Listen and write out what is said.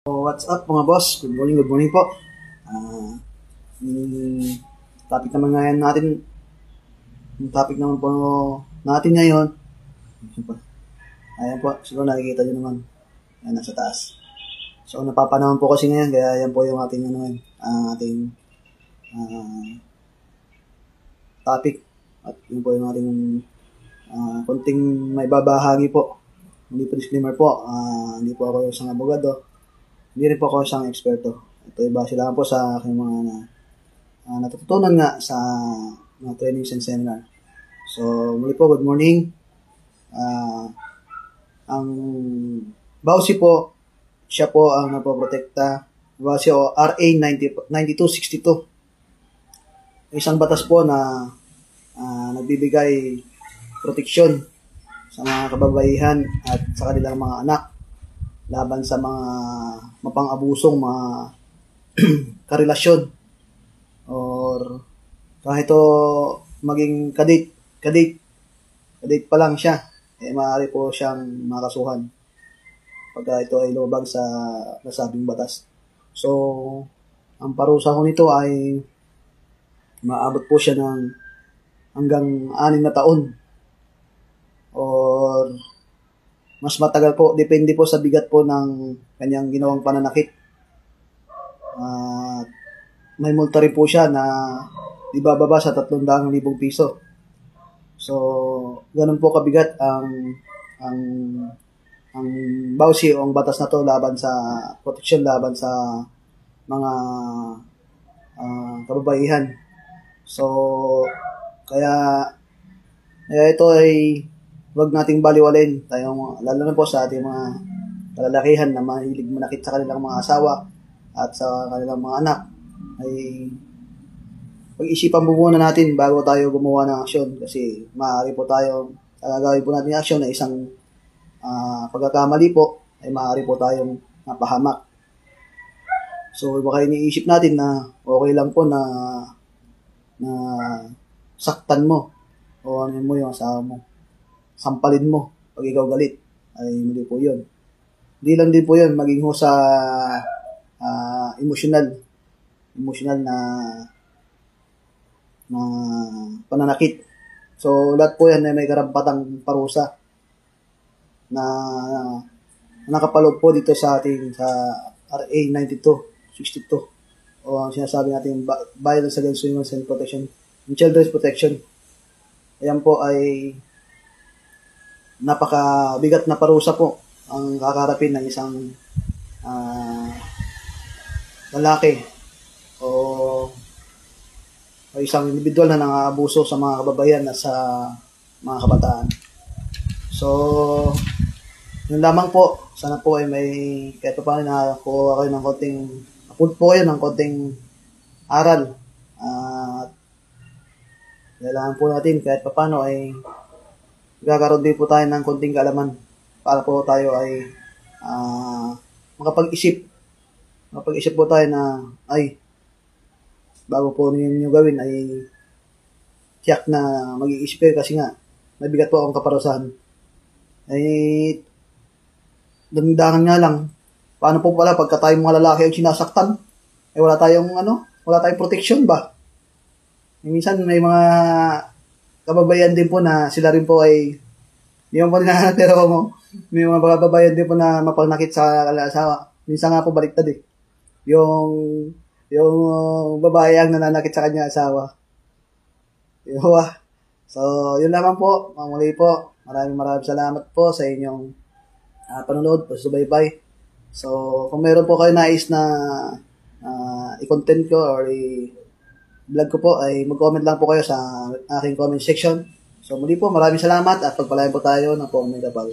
What's up mga boss? Good morning po. Yung topic naman ngayon natin, yung topic naman po natin ngayon, ayan po, siguro nakikita nyo naman, ayan nasa taas. So napapanahon po kasi ngayon, kaya ayan po yung ating topic, at yun po yung ating konting may babahagi po. Hindi po disclaimer po, hindi po ako isang abogado. Hindi rin po ako isang eksperto. Ito ay base lang po sa aking mga natututunan nga sa mga trainings and seminar. So, muli po, good morning. Ang BAUSI po, siya po ang napoprotekta. BAUSI o RA 9262. Isang batas po na nagbibigay proteksyon sa mga kababaihan at sa kanilang mga anak laban sa mga mapang-abusong mga karelasyon or kahit maging kadate pa lang siya, maaari po siyang makasuhan pagka ito ay lumabag sa nasabing batas. So, ang parusa ko nito ay maabot po siya ng hanggang 6 na taon or mas matagal po, depende po sa bigat po ng kanyang ginawang pananakit. May multa rin po siya na ibababa sa 300,000 piso. So, ganun po kabigat ang BAUSI o ang batas na to laban sa proteksyon laban sa mga kababaihan. So, kaya ito ay huwag nating baliwalin tayong, lalo na po sa ating mga kalalakihan na mahilig manakit sa kanilang mga asawa at sa kanilang mga anak, ay pag-isipan po muna natin bago tayo gumawa ng aksyon, kasi maaari po tayo, gagawin po natin yung aksyon na isang pagkakamali po, ay maaari po tayong napahamak. So, baka iniisip natin na okay lang po na saktan mo o ano mo yung asawa mo, sampalin mo pag ikaw galit, ay mali po yun. Hindi lang din po yun, maging ho sa emotional na pananakit. So, lahat po yan ay may karampatang parusa na nakapaloob po dito sa ating sa RA 9262 o ang sinasabi natin Violence Against Women's and Protection and Children's Protection. Ayan po ay napakabigat na parusa po ang kakarapin ng isang lalaki o isang individual na nang-aabuso sa mga kababayan at sa mga kabataan. So, yun lamang po. Sana po ay may kahit pa paano nakakuha kayo ng konting po kayo ng konting aral. Kailangan po natin kahit pa paano ay magkakaroon din po tayo ng konting kaalaman para po tayo ay makapag-isip po tayo na ay bago po ninyo gawin ay tiyak na mag-iisip kayo, kasi nga mabigat po ang kaparusahan. Ay dandahan nga lang, paano po pala pagka tayong mga lalaki ang sinasaktan, ay wala tayong protection ba? Minsan may mga kababayan din po na sila rin po ay hindi mo po pero may mga kababayan din po na mapanakit sa asawa. Minsan nga po baliktad eh. Yung babae ang nananakit sa kanya asawa. Diba? So, yun lamang po. Muli po. Maraming salamat po sa inyong panonood, pagsubaybay. So, kung meron po kayo nais na i-content ko or i-vlog ko po, ay mag-comment lang po kayo sa aking comment section. So, muli po, maraming salamat at pagpalain po tayo ng Pong Medapal.